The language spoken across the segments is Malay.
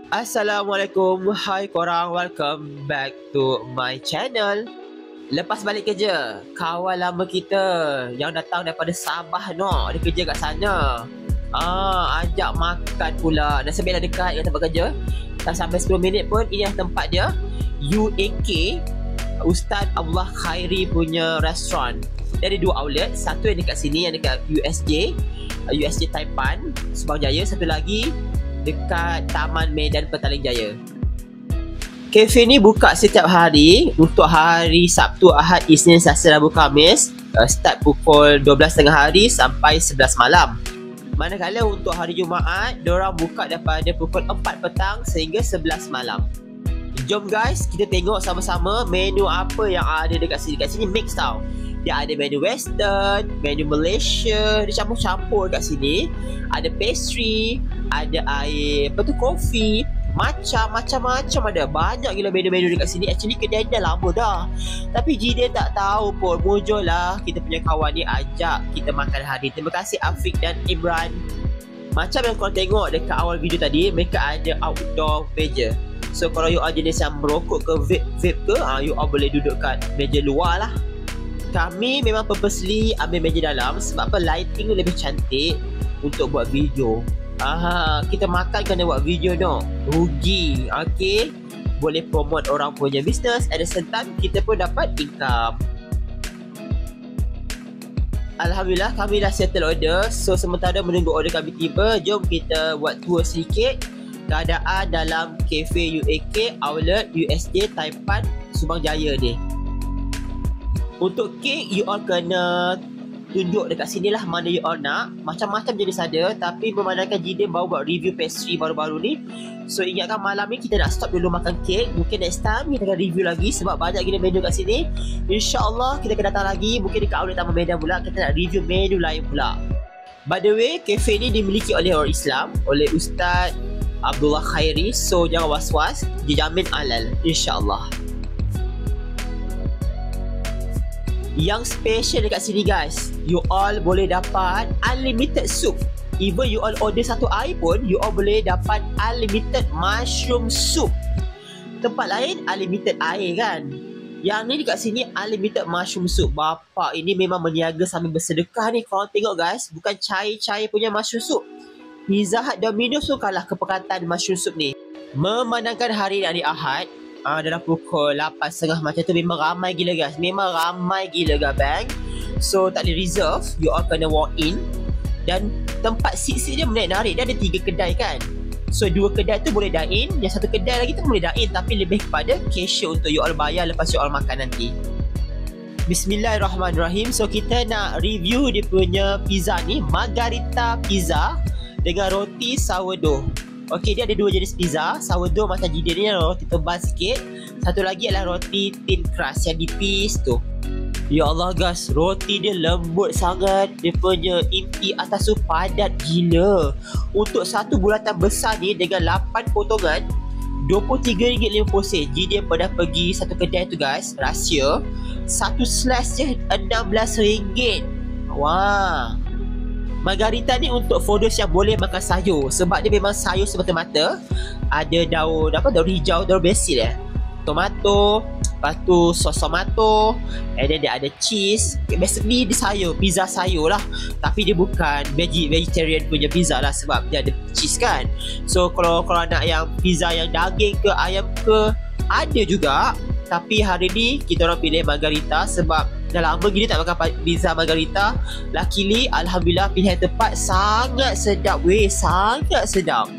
Assalamualaikum, hai korang, welcome back to my channel. Lepas balik kerja, kawan lama kita yang datang daripada Sabah dia kerja kat sana. Ajak makan pula. Nasib baiklah dekat dengan tempat kerja. Tak sampai 10 minit pun, inilah tempat dia. UAK, Ustaz Abdullah Khairi punya restoran. Dia ada 2 outlet, satu yang dekat sini, yang dekat USJ Taipan, Subang Jaya. Satu lagi dekat Taman Medan Petaling Jaya. Kafe ni buka setiap hari untuk hari Sabtu, Ahad, Isnin, Selasa, Rabu, Khamis. Start pukul 12.30 hari sampai 11 malam. Manakala untuk hari Jumaat, diorang buka daripada pukul 4 petang sehingga 11 malam. Jom guys, kita tengok sama-sama menu apa yang ada dekat sini. Dekat sini mix tau. Dia ada menu western, menu Malaysia, dia campur-campur kat sini. Ada pastry, ada air, kopi, macam-macam ada. Banyak gila menu-menu dekat sini. Actually kedai dah lama dah, tapi Jide tak tahu pun. Mujur lah kita punya kawan ni ajak kita makan hari. Terima kasih Afiq dan Imran. Macam yang korang tengok dekat awal video tadi, mereka ada outdoor meja. So kalau you all jenis yang merokok ke vape ke, you all boleh duduk kat meja luar lah. Kami memang purposely ambil meja dalam sebab apa, lighting lebih cantik untuk buat video. Kita makan kena buat video rugi. Okay, boleh promote orang punya business, at the same time kita pun dapat income. Alhamdulillah kami dah settle order. So sementara menunggu order kami tiba, jom kita buat tour sedikit keadaan dalam Cafe UAK Outlet USJ Taipan Subang Jaya ni. Untuk kek, you all kena tunjuk dekat sini lah mana you all nak. Macam-macam jenis ada, tapi memandangkan Jidin baru buat review pastry baru-baru ni, so ingatkan malam ni kita nak stop dulu makan kek. Mungkin next time kita akan review lagi sebab banyak gila menu kat sini. InsyaAllah kita akan datang lagi, mungkin dekat outlet Taman Medan pula kita nak review menu lain pula. By the way, kafe ni dimiliki oleh orang Islam, oleh Ustaz Abdullah Khairi. So jangan was-was, dijamin halal insyaAllah. Yang special dekat sini guys, you all boleh dapat unlimited soup. Even you all order satu air pun, you all boleh dapat unlimited mushroom soup. Tempat lain unlimited air kan, yang ni dekat sini unlimited mushroom soup. Bapak ini memang meniaga sambil bersedekah ni. Korang tengok guys, bukan cair-cair punya mushroom soup. Pizza Hut, Domino's tu kalah kepekatan mushroom soup ni. Memandangkan hari Ahad, dalam pukul 8.30 macam tu, memang ramai gila guys. Memang ramai gila bang. So tak boleh reserve, you all kena walk in. Dan tempat seat dia menarik. Dia ada 3 kedai kan. So 2 kedai tu boleh dine in, yang satu kedai lagi tu boleh dine in, tapi lebih kepada cashier untuk you all bayar lepas you all makan nanti. Bismillahirrahmanirrahim. So kita nak review dia punya pizza ni, Margarita pizza dengan roti sourdough. Okey, dia ada 2 jenis pizza. Sourdough macam Jidin ni, roti tebal sikit. Satu lagi adalah roti thin crust yang dipis tu. Ya Allah guys, roti dia lembut sangat. Dia punya inti atas tu padat gila. Untuk satu bulatan besar ni dengan 8 potongan, RM23.50. Jidin pernah pergi satu kedai tu guys, rahsia, satu slice je RM16. Wah. Margarita ni untuk fodos yang boleh makan sayur, sebab dia memang sayur semata-mata. Ada daun hijau, daun basil tomato, lepas tu sos tomato, and then dia ada cheese. Basically dia sayur, pizza sayur lah. Tapi dia bukan vegetarian punya pizza lah, sebab dia ada cheese kan. So kalau nak yang pizza yang daging ke ayam ke, ada juga. Tapi hari ni kita orang pilih Margarita sebab dah lama gini tak makan pizza Margarita. Luckily, alhamdulillah pilihan tepat. Sangat sedap weh, sangat sedap.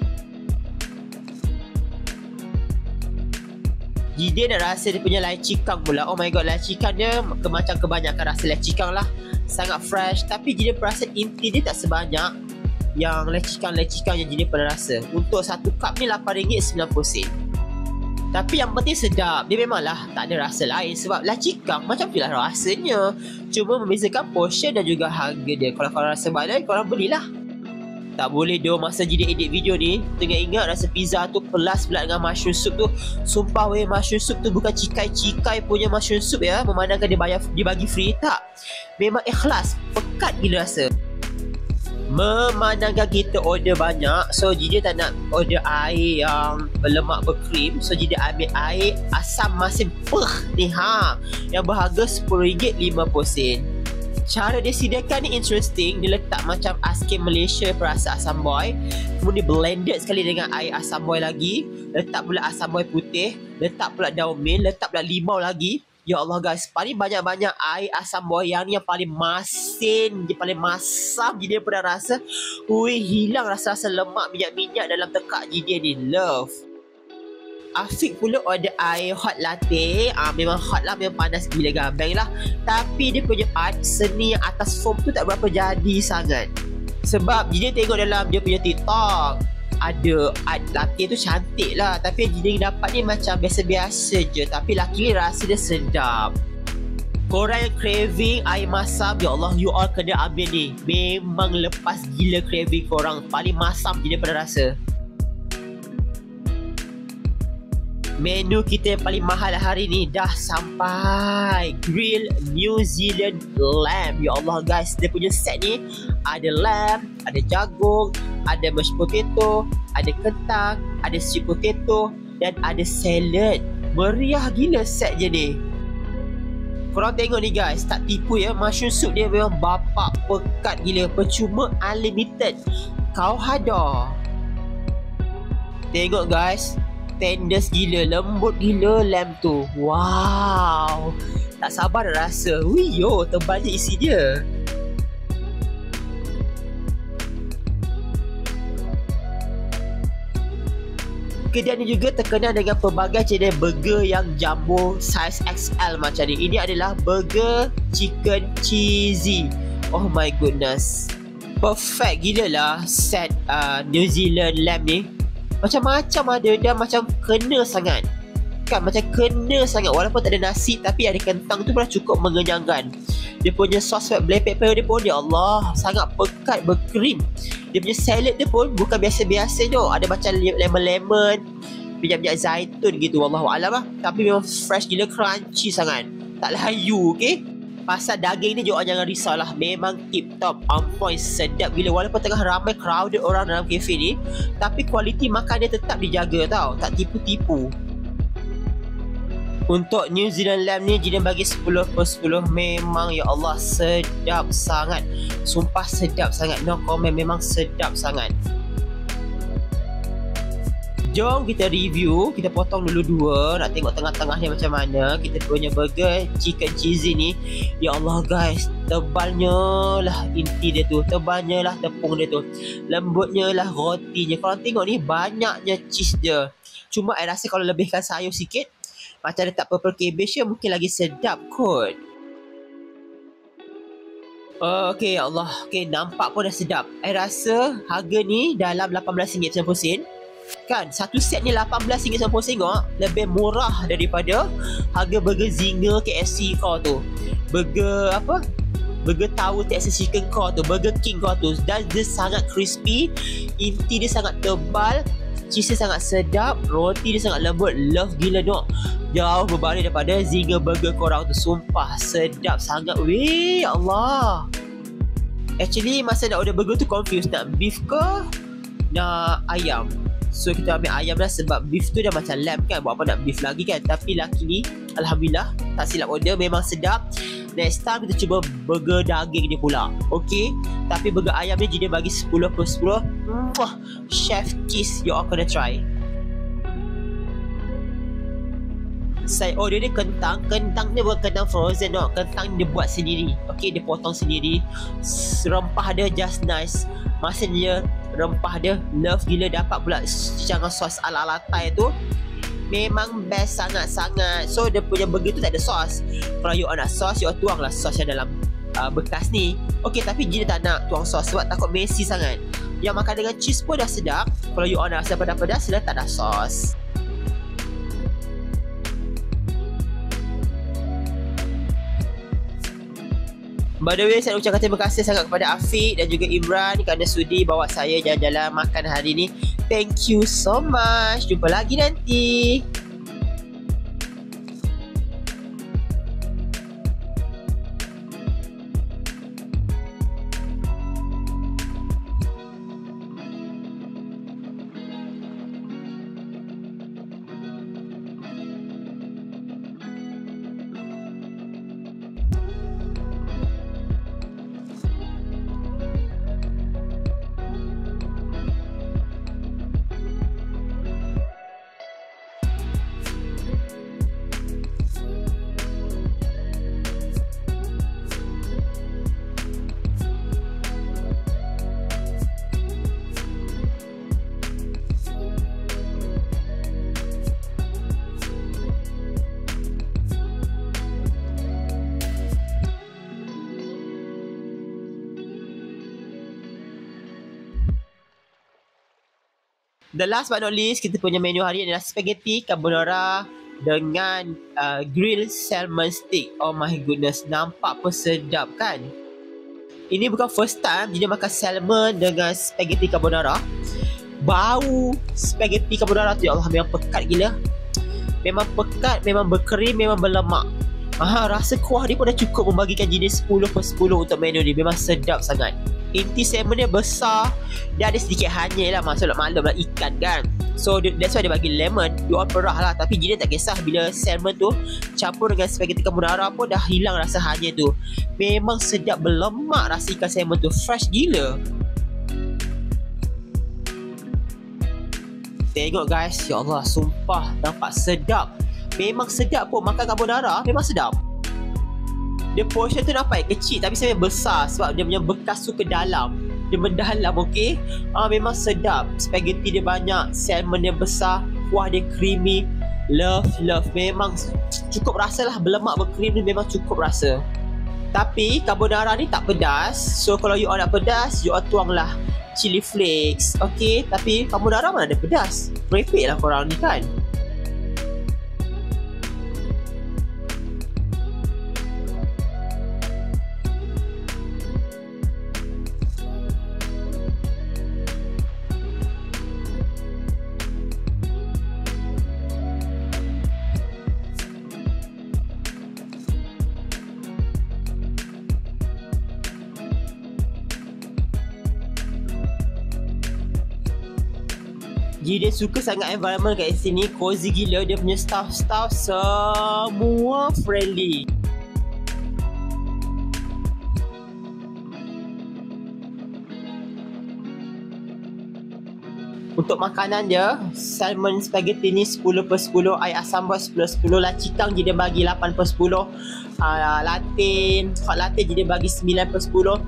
Jidin nak rasa dia punya lychee kang pula. Oh my god, lychee kang dia macam kebanyakan rasa lychee kang lah. Sangat fresh. Tapi Jidin perasan inti dia tak sebanyak yang lychee kang yang Jidin pernah rasa. Untuk satu cup ni RM8.90. Tapi yang penting sedap. Dia memanglah tak ada rasa lain, sebab lychee kang macam tu lah rasanya. Cuma membezakan portion dan juga harga dia. Kalau korang rasa badan, korang belilah. Tak boleh masa Jidin edit video ni tengah ingat rasa pizza tu pelas pula dengan mushroom soup tu. Sumpah weh, mushroom soup tu bukan cikai-cikai punya mushroom soup ya. Memandangkan dia bagi free, tak. Memang ikhlas, pekat gila rasa. Memandangkan kita order banyak, so Jide tak nak order air yang berlemak berkrim. So Jide ambil air asam masin ni yang berharga RM10 50 sen. Cara dia sediakan ni interesting. Dia letak macam askim Malaysia perasa asam boy, kemudian blended sekali dengan air asam boy lagi. Letak pula asam boy putih, letak pula daun mint, letak pula limau lagi. Ya Allah guys, paling banyak-banyak air asam boy yang ni yang paling masin, dia paling masam. Jadi dia pernah rasa, hilang rasa-rasa lemak minyak-minyak dalam tekak Jide ni. Love. Afiq pula order air hot latte. Memang hot lah, memang panas gila gambang lah. Tapi dia punya art seni yang atas foam tu tak berapa jadi sangat. Sebab Jide tengok dalam dia punya TikTok, ada art latte tu cantik lah, tapi yang Jide dapat ni macam biasa-biasa je. Tapi laki rasa dia sedap. Korang yang craving air masam, ya Allah, you all kena ambil ni. Memang lepas gila craving korang. Paling masam Jide pernah rasa. Menu kita yang paling mahal hari ni dah sampai. Grill New Zealand lamb. Ya Allah guys, dia punya set ni ada lamb, ada jagung, ada mashed potato, ada kentang, ada sweet potato dan ada salad. Meriah gila set je ni. Korang tengok ni guys, tak tipu ya, mushroom soup dia memang bapak pekat gila. Percuma unlimited. Kau hada. Tengok guys, tender gila, lembut gila lamb tu. Wow, tak sabar dah rasa. Tebalnya isi dia. Kedai ni juga terkenal dengan pelbagai jenis burger yang jumbo size XL macam ni. Ini adalah burger chicken cheesy. Oh my goodness, perfect gila lah set New Zealand lamb ni. Macam-macam ada dan macam kena sangat. Kan macam kena sangat. Walaupun tak ada nasi, tapi ada kentang tu pun cukup mengenyangkan. Dia punya sos black pepper dia pun, ya Allah, sangat pekat, berkrim. Dia punya salad dia pun bukan biasa-biasa je. Ada macam lemon-lemon, minyak-minyak zaitun gitu, wallahualam lah. Tapi memang fresh gila, crunchy sangat. Tak layu, okay? Pasal daging ni jangan risau lah. Memang tip top, on point, sedap gila. Walaupun tengah ramai crowded orang dalam kafe ni, tapi kualiti makan dia tetap dijaga tau. Tak tipu-tipu. Untuk New Zealand lamb ni Jide bagi 10/10. Memang ya Allah sedap sangat. Sumpah sedap sangat. No comment, memang sedap sangat. Jom kita review. Kita potong dulu dua. Nak tengok tengah-tengahnya macam mana. Kita punya burger chicken cheesy ni, ya Allah guys, tebalnya lah inti dia tu, tebalnya lah tepung dia tu, lembutnya lah rotinya. Korang tengok ni, banyaknya cheese dia. Cuma saya rasa kalau lebihkan sayur sikit, macam letak purple cabbage je, mungkin lagi sedap kot. Okay, ya Allah. Okay, nampak pun dah sedap. Saya rasa harga ni dalam RM18.90. Kan, satu set ni RM18.90 lebih murah daripada harga burger Zinger KFC kau tu. Burger apa? Burger Tower Texas Chicken kau tu, Burger King kau tu. Dan dia sangat crispy, inti dia sangat tebal, cheese dia sangat sedap, roti dia sangat lembut. Love gila dok. Jauh berbalik daripada Zinger burger korang tu. Sumpah sedap sangat. Weh, ya Allah. Actually masa nak order burger tu confused, nak beef ke nak ayam. So kita ambil ayam lah sebab beef tu dah macam lamb kan. Buat apa nak beef lagi kan. Tapi laki ni alhamdulillah tak silap order, memang sedap. Next time kita cuba burger daging dia pula. Okay, tapi burger ayam ni Jide bagi 10/10. Chef kiss, you all kena try. Saya order ni kentang. Kentang ni bukan kentang frozen no. Kentang dia buat sendiri. Okay, dia potong sendiri. Rempah dia just nice. Masin dia, rempah dia love gila. Dapat pula jangan sos ala-ala Thai tu, memang best sangat-sangat. So dia punya burger tu tak ada sos. Kalau you nak sos, you tuanglah sos yang dalam bekas ni. Okay, tapi Jide tak nak tuang sos sebab takut messy sangat. Yang makan dengan cheese pun dah sedap. Kalau you nak rasa pedas-pedas, dia tak ada sos. By the way, saya ucapkan terima kasih sangat kepada Afiq dan juga Imran kerana sudi bawa saya jalan-jalan makan hari ni. Thank you so much. Jumpa lagi nanti. The last but not least, kita punya menu hari adalah spaghetti carbonara dengan grilled salmon stick. Oh my goodness, nampak pun sedap kan? Ini bukan first time Gina makan salmon dengan spaghetti carbonara. Bau spaghetti carbonara tu, ya Allah, memang pekat gila. Memang pekat, memang berkrim, memang berlemak. Rasa kuah dia pun dah cukup membagikan jenis 10/10 untuk menu ni. Memang sedap sangat. Inti salmon dia besar. Dia ada sedikit hanyir lah, maksud maklum lah ikan kan. So that's why dia bagi lemon. You all perah lah. Tapi Gina tak kisah bila salmon tu campur dengan spaghetti carbonara pun dah hilang rasa hanyir tu. Memang sedap, berlemak rasa ikan salmon tu. Fresh gila. Tengok guys, ya Allah, sumpah nampak sedap. Memang sedap pun, makan carbonara memang sedap. Dia portion tu nampak kecil tapi sebenarnya besar sebab dia punya bekas tu ke dalam. Dia mendalam, okey. Memang sedap. Spaghetti dia banyak, salmon dia besar, kuah dia creamy. Love. Memang cukup rasa lah, berlemak berkrim ni memang cukup rasa. Tapi carbonara ni tak pedas. So kalau you all nak pedas, you all tuanglah chili flakes. Okey, tapi carbonara mana ada pedas? Merepek lah korang ni kan. Dia suka sangat environment kat sini. Cozy gila. Dia punya staff-staff semua friendly. Untuk makanan dia, salmon spaghetti ni 10/10, air asam buah 10/10, lacikang dia bagi 8/10, hot latte dia bagi 9/10,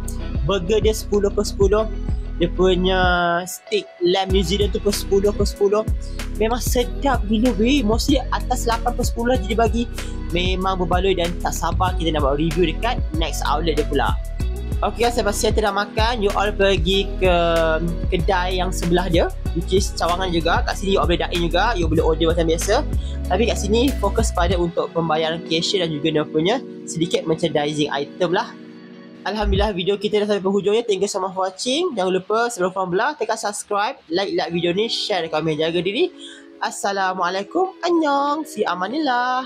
burger dia 10/10, dia punya steak lamb New Zealand tu pun 10/10. Memang sedap gila weh. Mostly atas 8/10 je dia bagi. Memang berbaloi dan tak sabar kita nak buat review dekat next outlet dia pula. Okay guys, lepas saya dah makan, you all pergi ke kedai yang sebelah dia, which is cawangan juga. Kat sini you all boleh dine juga, you boleh order macam biasa. Tapi kat sini fokus pada untuk pembayaran cashier dan juga dia punya sedikit merchandising item lah. Alhamdulillah, video kita dah sampai penghujungnya. Thank you so much for watching. Jangan lupa sebelum korang belah, tekan subscribe, like video ni, share, komen, jaga diri. Assalamualaikum, annyeong, fi amanillah.